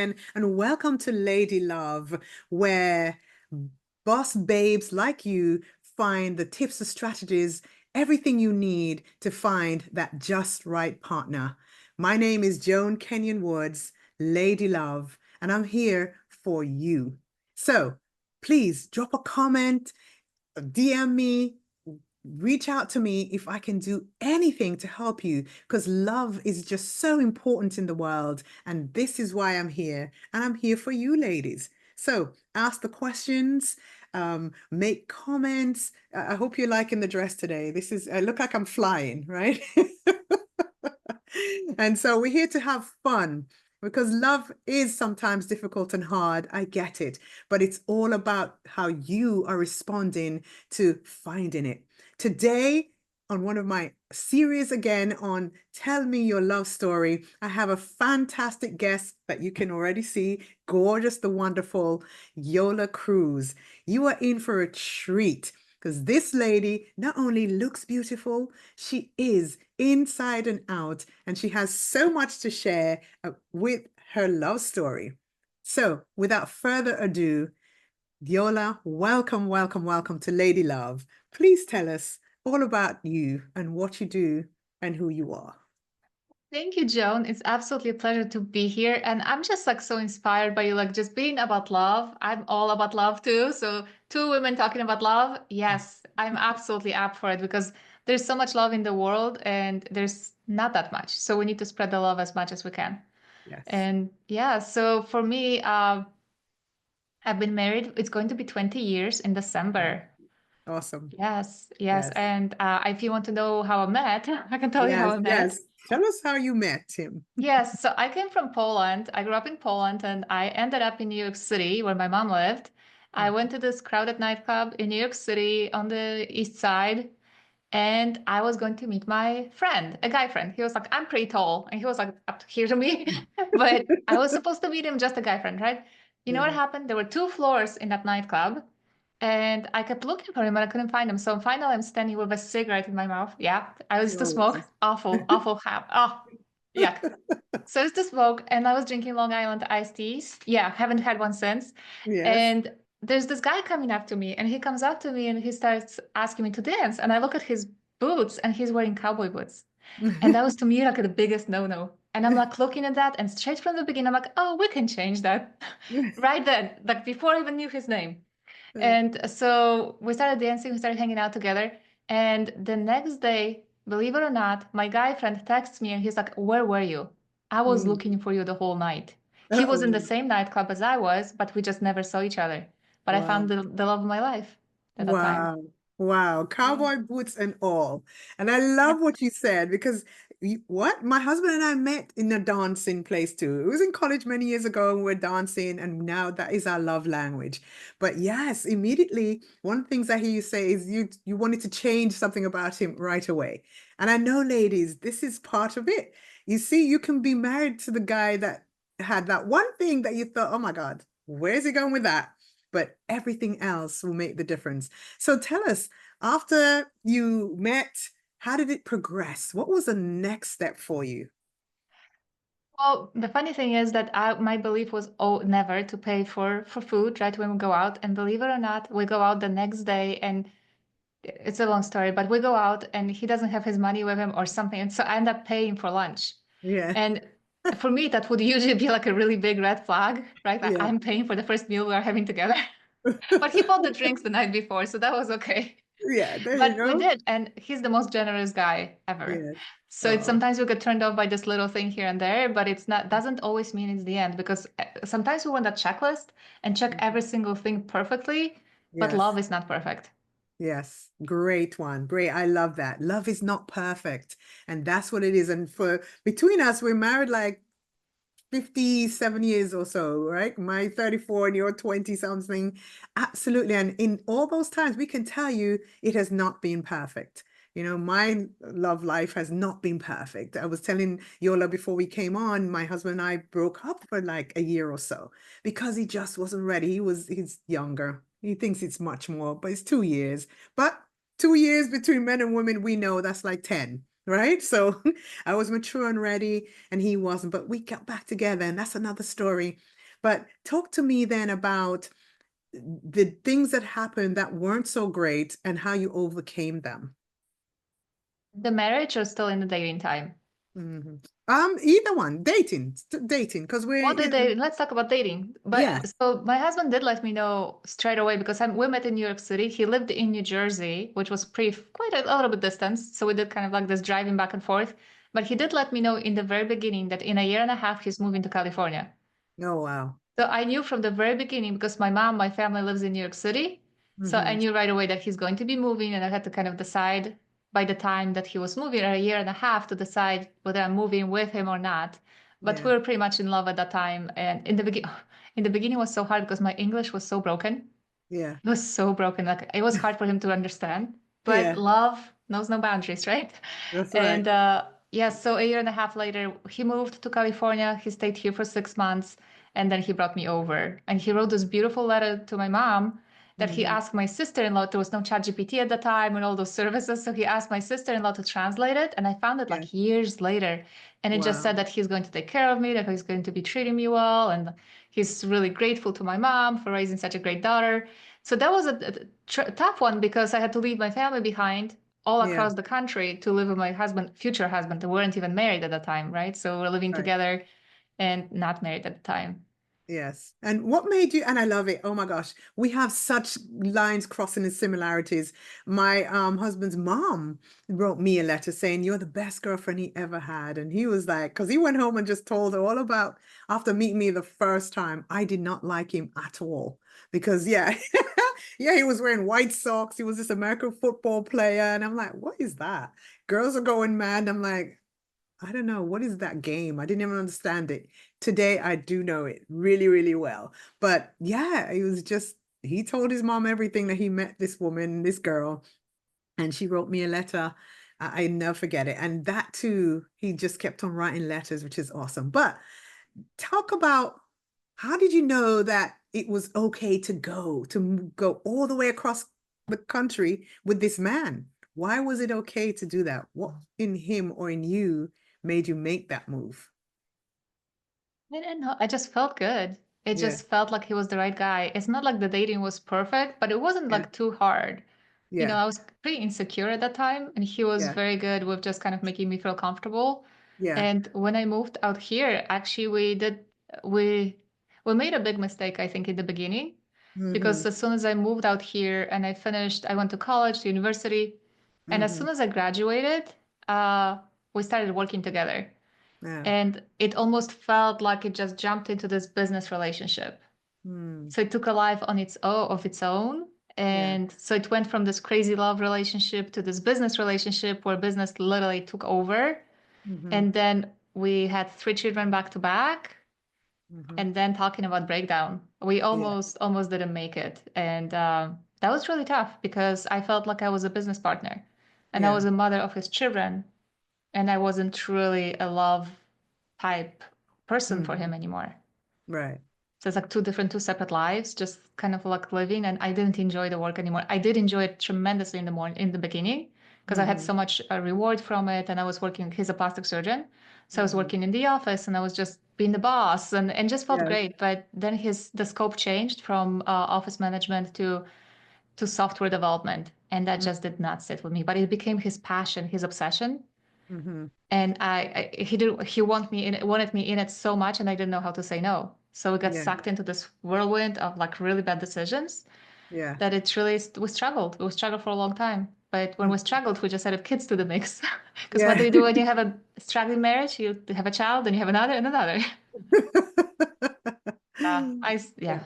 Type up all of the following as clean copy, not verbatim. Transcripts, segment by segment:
again, and welcome to Lady Love, where boss babes like you find the tips and strategies, everything you need to find that just right partner. My name is Joan Kenyon-Woods, Lady Love, and I'm here for you. So please drop a comment, DM me, reach out to me if I can do anything to help you, because love is just so important in the world. And this is why I'm here. And I'm here for you, ladies. So ask the questions, make comments. I hope you're liking the dress today. I look like I'm flying, right? And so we're here to have fun, because love is sometimes difficult and hard. I get it, but it's all about how you are responding to finding it. Today, on one of my series again on Tell Me Your Love Story, I have a fantastic guest that you can already see, gorgeous, the wonderful Jola Cruise. You are in for a treat, because this lady not only looks beautiful, she is inside and out, and she has so much to share with her love story. So without further ado, Jola, welcome, welcome, welcome to Lady Love. Please tell us all about you and what you do and who you are. Thank you, Joan. It's absolutely a pleasure to be here. And I'm just like so inspired by you, like just being about love. I'm all about love too. So two women talking about love. Yes, I'm absolutely up for it because there's so much love in the world and there's not that much. So we need to spread the love as much as we can. Yes. And yeah, so for me, I've been married. It's going to be 20 years in December. Awesome. Yes, yes. Yes. And if you want to know how I met, I can tell you how Yes. I met. Yes. Tell us how you met him. Yes, so I came from Poland. I grew up in Poland and I ended up in New York City where my mom lived. I went to this crowded nightclub in New York City on the east side and I was going to meet my friend, a guy friend. He was like, I'm pretty tall. And he was like up here to me. But I was supposed to meet him just a guy friend, right? You know what Yeah. happened? There were two floors in that nightclub. And I kept looking for him, but I couldn't find him. So finally, I'm standing with a cigarette in my mouth. Yeah, I used to Oh. smoke. Awful, awful habit. Oh, yuck. So I used to smoke, and I was drinking Long Island iced teas. Yeah, haven't had one since. Yes. And there's this guy coming up to me, and he comes up to me and he starts asking me to dance. And I look at his boots, and he's wearing cowboy boots. And that was to me like the biggest no-no. And I'm like looking at that, and straight from the beginning, I'm like, oh, we can change that right then, like before I even knew his name. And so we started dancing, we started hanging out together. And the next day, believe it or not, my guy friend texts me and he's like, where were you? I was Mm. looking for you the whole night. He was in Uh-oh. the same nightclub as I was, but we just never saw each other. But I Wow. found the love of my life at that time. Wow. Wow. Yeah. Cowboy boots and all. And I love Yep. what you said, because what? My husband and I met in a dancing place too. It was in college many years ago and we're dancing, and now that is our love language. But yes, immediately, one of the things I hear you say is you wanted to change something about him right away. And I know, ladies, this is part of it. You see, you can be married to the guy that had that one thing that you thought, oh my God, where's he going with that? But everything else will make the difference. So tell us, after you met, how did it progress? What was the next step for you? Well, the funny thing is that my belief was, oh, never to pay for food, right, when we go out. And believe it or not, we go out the next day and it's a long story, but we go out and he doesn't have his money with him or something. And so I end up paying for lunch. Yeah, And for me, that would usually be like a really big red flag, right? Like yeah, I'm paying for the first meal we are having together. But he bought the drinks the night before, so that was okay. yeah, there you But we go. did, and he's the most generous guy ever. Yeah. So it's Oh, sometimes we get turned off by this little thing here and there, but it's not doesn't always mean it's the end because sometimes we want that checklist and check every single thing perfectly, but yes, love is not perfect. yes. Great one. Great. I love that. Love is not perfect. And that's what it is. And for between us, we're married like 57 years or so, right? My 34 and your 20 something. Absolutely. And in all those times, we can tell you it has not been perfect. You know, my love life has not been perfect. I was telling Yola before we came on, my husband and I broke up for like a year or so because he just wasn't ready. He's younger. He thinks it's much more, but it's 2 years. But 2 years between men and women, we know that's like 10, right? So I was mature and ready and he wasn't, but we got back together, and that's another story. But talk to me then about the things that happened that weren't so great and how you overcame them. The marriage or still in the dating time? Mhm. Either one, dating, because What we, did they? Let's talk about dating. But yeah. so my husband did let me know straight away because we met in New York City. He lived in New Jersey, which was pretty quite a little bit distance. So we did kind of like this driving back and forth. But he did let me know in the very beginning that in a year and a half he's moving to California. Oh, wow. So I knew from the very beginning because my family lives in New York City. So I Hmm. knew right away that he's going to be moving, and I had to kind of decide by the time that he was moving, or a year and a half, to decide whether I'm moving with him or not. But we Yeah, were pretty much in love at that time. And in the beginning was so hard because my English was so broken. yeah, It was so broken. Like it was hard for him to understand. But yeah. love knows no boundaries, right? That's right. And yeah, so a year and a half later, he moved to California. He stayed here for 6 months, and then he brought me over. And he wrote this beautiful letter to my mom that he Hmm. asked my sister-in-law. There was no ChatGPT at the time and all those services, so he asked my sister-in-law to translate it. And I found it Yeah. like years later, and it just said Wow. that he's going to take care of me, that he's going to be treating me well, and he's really grateful to my mom for raising such a great daughter. So that was a tough one because I had to leave my family behind all Yeah. across the country to live with my husband, future husband. We weren't even married at the time, right? So we're living Right. together and not married at the time. Yes. And what made you, and I love it. Oh my gosh, we have such lines crossing and similarities. My husband's mom wrote me a letter saying, "You're the best girlfriend he ever had." And he was like, because he went home and just told her all about, after meeting me the first time, I did not like him at all. Because yeah, yeah, he was wearing white socks. He was this American football player. And I'm like, what is that? Girls are going mad. I'm like, I don't know. What is that game? I didn't even understand it. Today, I do know it really, really well. But yeah, it was just, he told his mom everything that he met this woman, this girl, and she wrote me a letter. I never forget it. And that too, he just kept on writing letters, which is awesome. But talk about, how did you know that it was okay to go all the way across the country with this man? Why was it okay to do that? What in him or in you made you make that move? I didn't know. I just felt good. It Yeah, just felt like he was the right guy. It's not like the dating was perfect, but it wasn't yeah, like too hard. yeah, I was pretty insecure at that time, and he was yeah, very good with just kind of making me feel comfortable. yeah. And when I moved out here, actually, we we made a big mistake, I think, in the beginning, Mm-hmm, because as soon as I moved out here and I went to college, to university, and as mm-hmm. soon as I graduated, uh, we started working together. Yeah. And it almost felt like it just jumped into this business relationship. Mm, So it took a life on its own. yeah. And so it went from this crazy love relationship to this business relationship where business literally took over. Mm-hmm, And then we had 3 children back to back. mm-hmm. And then talking about breakdown, we Yeah, almost didn't make it. And that was really tough because I felt like I was a business partner and I yeah. was a mother of his children. And I wasn't truly a love type person for Mm-hmm. him anymore. Right. So it's like two separate lives, just kind of like living. And I didn't enjoy the work anymore. I did enjoy it tremendously in the beginning, because I had Mm-hmm, so much reward from it. And I was working, he's a plastic surgeon. So I was mm-hmm. working in the office and I was just being the boss and just felt Yes. great. But then the scope changed from office management to software development. And that just did not sit with me. But it became his passion, his obsession. Mm-hmm. And he wanted me in it so much, and I didn't know how to say no. So we got Yeah, sucked into this whirlwind of like really bad decisions yeah. that it really we struggled. We struggled for a long time. But when we Mhm. struggled, we just added kids to the mix. Because what do Yeah. you do when you have a struggling marriage? You have a child, then you have another and another. Yeah. Yeah.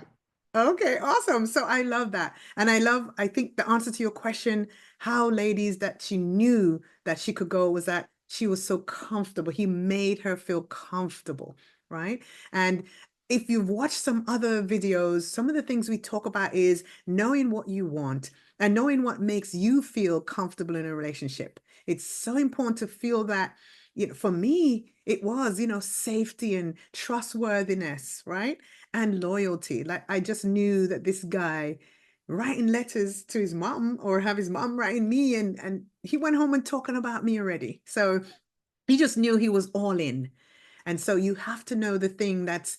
Okay, awesome. So I love that. And I think the answer to your question, how ladies that she knew that she could go was that she was so comfortable. He made her feel comfortable, right? And if you've watched some other videos, some of the things we talk about is knowing what you want and knowing what makes you feel comfortable in a relationship. It's so important to feel that, for me, it was, safety and trustworthiness, right? And loyalty. Like I just knew that this guy writing letters to his mom or have his mom writing me and he went home and talking about me already. So he just knew he was all in. And so you have to know the thing that's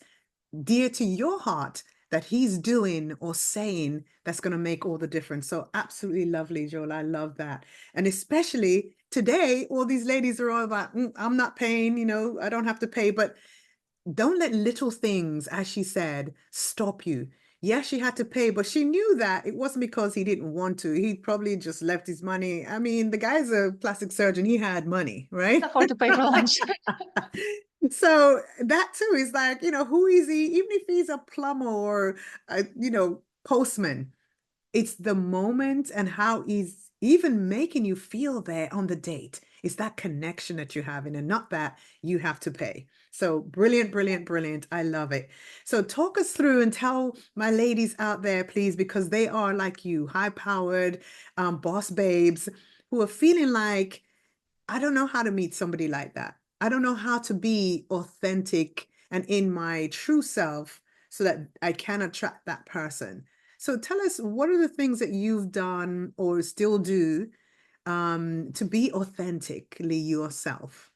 dear to your heart that he's doing or saying that's going to make all the difference. So absolutely lovely, Joel. I love that. And especially today, all these ladies are all about, I'm not paying, I don't have to pay. But don't let little things, as she said, stop you. Yes, she had to pay, but she knew that it wasn't because he didn't want to. He probably just left his money. I mean, the guy's a plastic surgeon. He had money, right? Afford to pay for lunch. So that too is like, who is he? Even if he's a plumber or postman, it's the moment and how he's even making you feel there on the date. It's that connection that you're having and not that you have to pay. So brilliant, brilliant, brilliant. I love it. So talk us through and tell my ladies out there, please, because they are like you, high-powered boss babes who are feeling like, I don't know how to meet somebody like that. I don't know how to be authentic and in my true self so that I can attract that person. So tell us, what are the things that you've done or still do to be authentically yourself?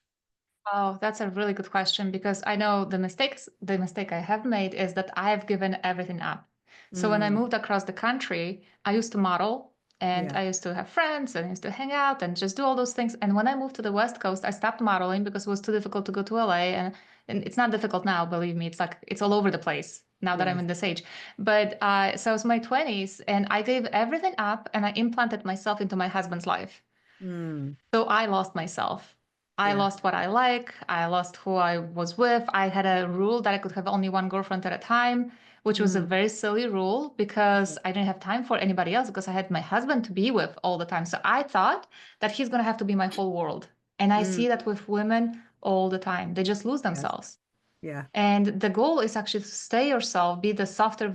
Oh, that's a really good question because I know the mistake I have made is that I have given everything up. So when I Mm, moved across the country, I used to model and yeah, I used to have friends and I used to hang out and just do all those things. And when I moved to the West Coast, I stopped modeling because it was too difficult to go to LA. And it's not difficult now, believe me. It's like it's all over the place now that I'm yes. in this age. But so I was in my 20s and I gave everything up and I implanted myself into my husband's life. Mm, So I lost myself. I yeah. lost what I like. I lost who I was with. I had a rule that I could have only one girlfriend at a time, which was a Mm, very silly rule because I didn't have time for anybody else because I had my husband to be with all the time. So I thought that he's going to have to be my whole world. And I mm, see that with women all the time. They just lose yes. themselves. Yeah. And the goal is actually to stay yourself, be the softer,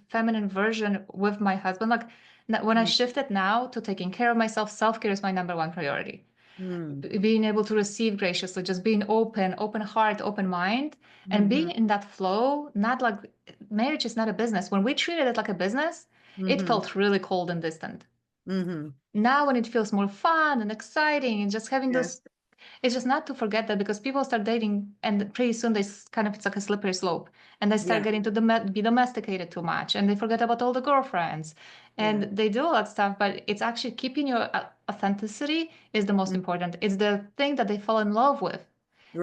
feminine version with my husband. Like when I Mm, shifted now to taking care of myself, self-care is my number one priority. mm, Being able to receive graciously, just being open heart, open mind, and being mhm, in that flow. Not like marriage is not a business. When we treated it like a business, it mhm, felt really cold and distant. mhm. Now, when it feels more fun and exciting and just having Yes. those, it's just not to forget that because people start dating and pretty soon kind of, it's like a slippery slope and they start Yeah. getting to be domesticated too much and they forget about all the girlfriends and Yeah. they do all that stuff, but it's actually keeping your authenticity is the most Mm, important. It's the thing that they fall in love with,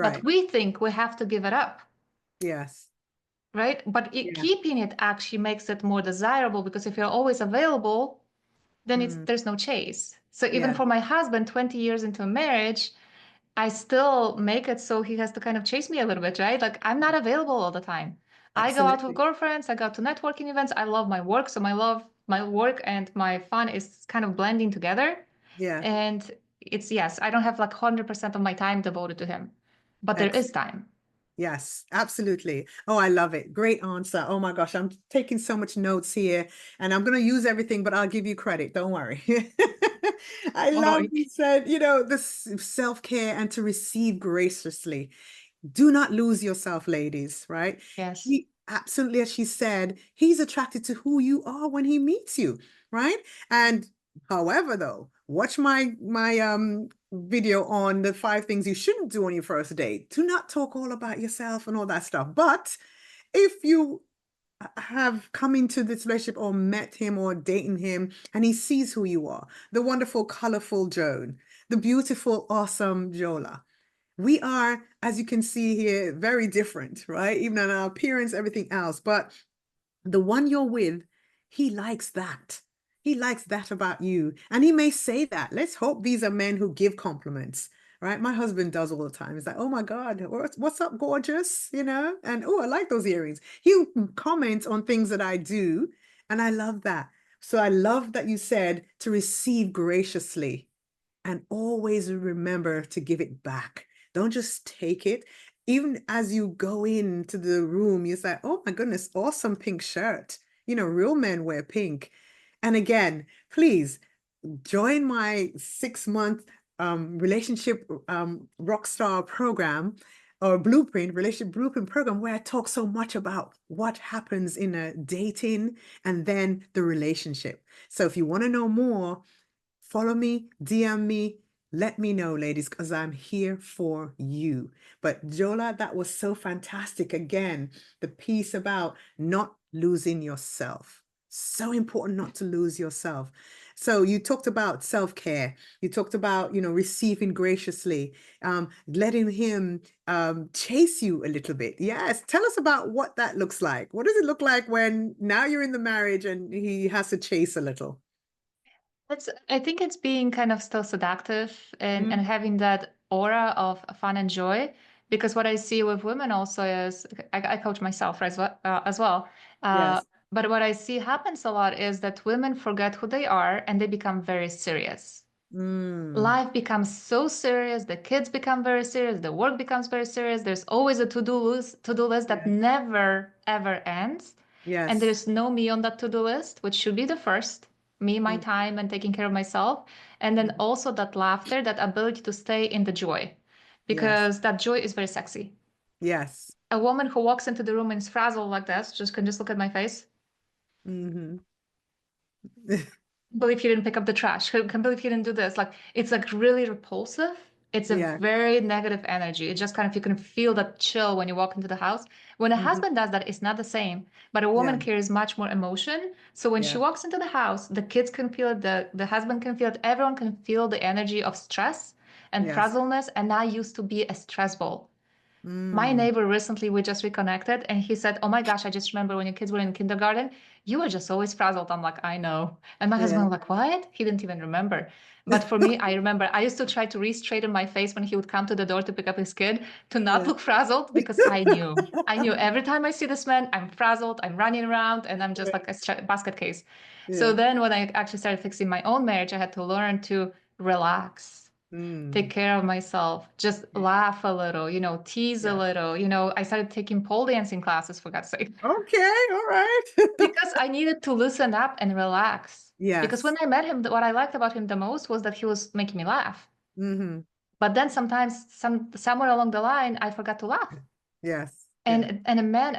but right. we think we have to give it up, Yes. right? But Yeah. keeping it actually makes it more desirable because if you're always available, then Mm, there's no chase. So even yeah. for my husband, 20 years into a marriage, I still make it so he has to kind of chase me a little bit, right? Like I'm not available all the time. I go out with Absolutely. girlfriends, I go to networking events. I love my work. So my work and my fun is kind of blending together. Yeah. And it's, yes, I don't have like 100% of my time devoted to him, but there is Excellent. time. Yes, absolutely. Oh, I love it. Great answer. Oh my gosh, I'm taking so much notes here and I'm going to use everything, but I'll give you credit. Don't worry. I Don't love worry. you said, this self-care and to receive graciously. Do not lose yourself, ladies, right? Yes. He absolutely, as she said, he's attracted to who you are when he meets you, right? And however, though, watch my video on the 5 things you shouldn't do on your first date. Do not talk all about yourself and all that stuff. But if you have come into this relationship or met him or dating him and he sees who you are, the wonderful, colorful Joan, the beautiful, awesome Jola, we are, as you can see here, very different, right? Even in our appearance, everything else. But the one you're with, he likes that. He likes that about you. And he may say that. Let's hope these are men who give compliments, right? My husband does all the time. He's like, oh my God, what's up, gorgeous? And oh, I like those earrings. He'll comment on things that I do. And I love that. So I love that you said to receive graciously and always remember to give it back. Don't just take it. Even as you go into the room, you say, oh my goodness, awesome pink shirt. Real men wear pink. And again, please join my 6-month relationship rockstar program or relationship blueprint program where I talk so much about what happens in a dating and then the relationship. So if you want to know more, follow me, DM me, let me know, ladies, because I'm here for you. But Jola, that was so fantastic. Again, the piece about not losing yourself. So important not to lose yourself. So you talked about self-care. You talked about, receiving graciously, letting him chase you a little bit. Yes. Tell us about what that looks like. What does it look like when now you're in the marriage and he has to chase a little? I think it's being kind of still seductive and Mm, having that aura of fun and joy. Because what I see with women also is, I coach myself as well. Uh, yes. but what I see happens a lot is that women forget who they are and they become very serious. Mm, Life becomes so serious, the kids become very serious, the work becomes very serious. There's always a to-do list that yes. never ever ends. And Yes. there's no me on that to-do list, which should be the first, me, my Mm, time and taking care of myself. And then mm, also that laughter, that ability to stay in the joy, yes. because that joy is very sexy. Yes. A woman who walks into the room and is frazzled like this, just can just look at my face. Hmm. Believe he didn't pick up the trash. Can believe he didn't do this. Like it's like really repulsive. It's a Yeah. very negative energy. It just kind of you can feel that chill when you walk into the house. When a Hmm. husband does that, it's not the same. But a Yeah. woman carries much more emotion. So when she Yeah. walks into the house, the kids can feel it, the husband can feel it, everyone can feel the energy of stress and Yes. frazzleness. And I used to be a stress ball. My Mm. neighbor recently, we just reconnected, and he said, "Oh my gosh, I just remember when your kids were in kindergarten, you were just always frazzled." I'm like, "I know." And my husband Yeah. was like, "What?" He didn't even remember. But for me, I remember I used to try to re-straighten my face when he would come to the door to pick up his kid to not Yeah. look frazzled because I knew. I knew every time I see this man, I'm frazzled, I'm running around, and I'm just like a basket case. So Yeah. then when I actually started fixing my own marriage, I had to learn to relax, take Mm. care of myself, just laugh a little, tease a Yeah. little. I started taking pole dancing classes for God's sake Okay. All right. because I needed to loosen up and relax. Because when Yes. I met him, what I liked about him the most was that he was making me laugh. Hmm. But then sometimes, somewhere along the line, I forgot to laugh. Yes. Yeah. And a man,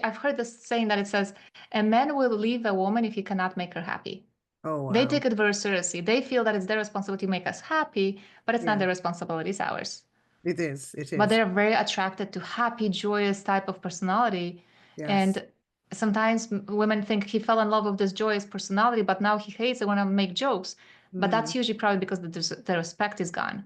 I've heard this saying that it says, a man will leave a woman if he cannot make her happy. Oh, They wow. take it very seriously. They feel that it's their responsibility to make us happy, but it's not Yeah. their responsibility, it's ours. It is. It But is. they're very attracted to happy, joyous type of personality. Yes. And sometimes women think he fell in love with this joyous personality, but now he hates it when I make jokes. But that's Mm. usually probably because the respect is gone.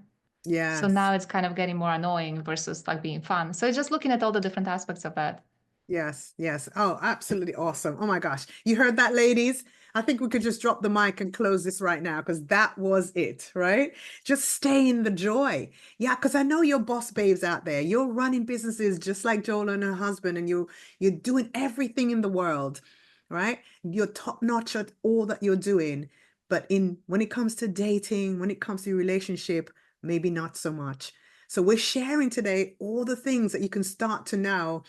So Yes. now it's kind of getting more annoying versus like being fun. So it's just looking at all the different aspects of that. Yes, yes. Oh, absolutely awesome. Oh my gosh. You heard that, ladies? I think we could just drop the mic and close this right now because that was it, right? Just stay in the joy. Yeah, because I know you're boss babes out there. You're running businesses just like Jola and her husband, and you're doing everything in the world, right? You're top notch at all that you're doing. But when it comes to dating, when it comes to your relationship, maybe not so much. So we're sharing today all the things that you can start to now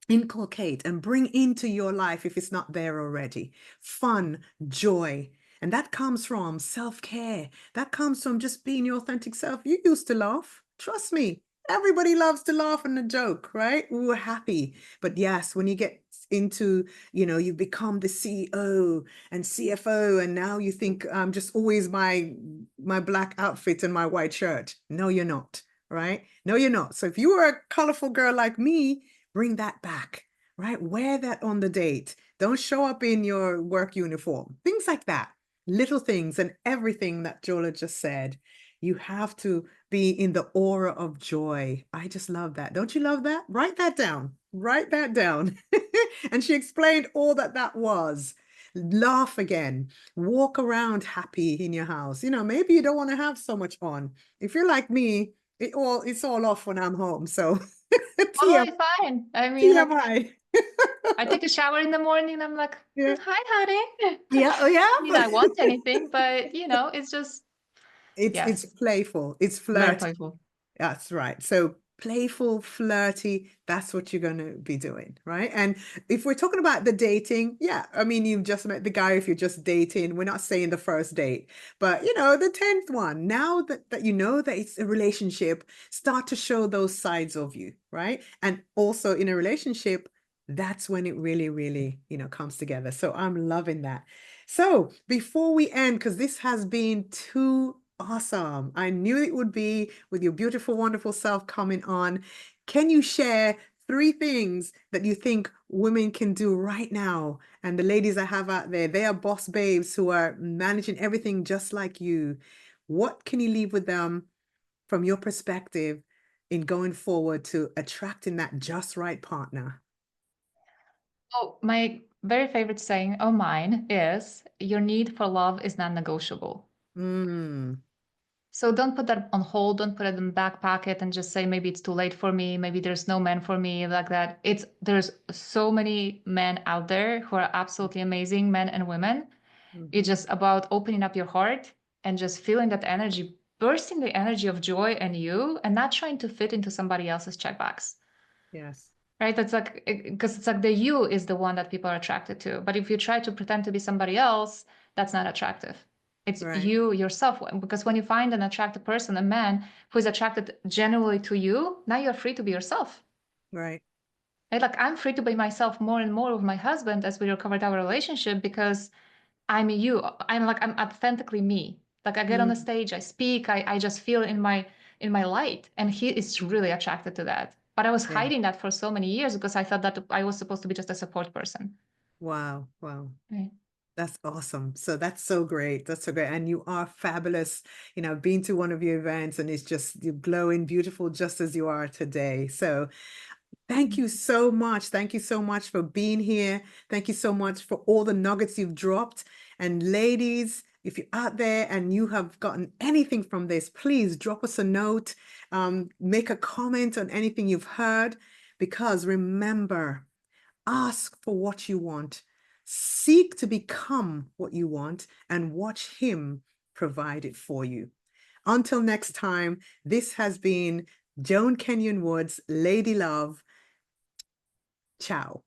inculcate and bring into your life if it's not there already. Fun, joy. And that comes from self-care. That comes from just being your authentic self. You used to laugh. Trust me. Everybody loves to laugh and a joke, right? We were happy. But yes, when you get into, you become the CEO and CFO, and now you think I'm just always my black outfit and my white shirt. No, you're not, right? No, you're not. So if you were a colorful girl like me, bring that back, right? Wear that on the date. Don't show up in your work uniform. Things like that. Little things and everything that Jola just said. You have to be in the aura of joy. I just love that. Don't you love that? Write that down. Write that down. And she explained all that that was. Laugh again. Walk around happy in your house. Maybe you don't want to have so much on. If you're like me, it's all off when I'm home. So TM, Totally fine. I mean, like, TMI. I take a shower in the morning and I'm like, Yeah. Hi, honey." Yeah. Oh, I mean, I yeah. want anything, but it's just, It's yes, playful. It's very flirty. playful. That's right. So playful, flirty, that's what you're going to be doing, right? And if we're talking about the dating, yeah, I mean, you've just met the guy if you're just dating. We're not saying the first date, but the 10th one, now that you know that it's a relationship, start to show those sides of you, right? And also in a relationship, that's when it really, really, comes together. So I'm loving that. So before we end, because this has been too awesome. I knew it would be with your beautiful, wonderful self coming on. Can you share three things that you think women can do right now? And the ladies I have out there, they are boss babes who are managing everything just like you. What can you leave with them from your perspective in going forward to attracting that just right partner? Oh, my very favorite saying of mine is your need for love is non-negotiable. Mm, So don't put that on hold, don't put it in the back pocket and just say maybe it's too late for me, maybe there's no man for me like that. There's so many men out there who are absolutely amazing, men and women. It's mhm. just about opening up your heart and just feeling that energy, bursting the energy of joy in you and not trying to fit into somebody else's checkbox. Yes, Right? That's like, because it's like the you is the one that people are attracted to. But if you try to pretend to be somebody else, that's not attractive. It's right, you yourself. Because when you find an attractive person, a man who is attracted genuinely to you, now you're free to be yourself. right. Right? Like I'm free to be myself more and more with my husband as we recovered our relationship because I'm you. I'm authentically me. Like I get on the Mm, stage, I speak, I just feel in my light. And he is really attracted to that. But I was yeah. hiding that for so many years because I thought that I was supposed to be just a support person. Wow, wow. Right. That's awesome. So that's so great. That's so great. And you are fabulous. You know, I've been to one of your events and it's just you're glowing beautiful just as you are today. So thank you so much. Thank you so much for being here. Thank you so much for all the nuggets you've dropped. And ladies, if you're out there and you have gotten anything from this, please drop us a note, make a comment on anything you've heard, because remember, ask for what you want, seek to become what you want, and watch Him provide it for you. Until next time, this has been Joan Kenyon-Woods, Lady Love. Ciao.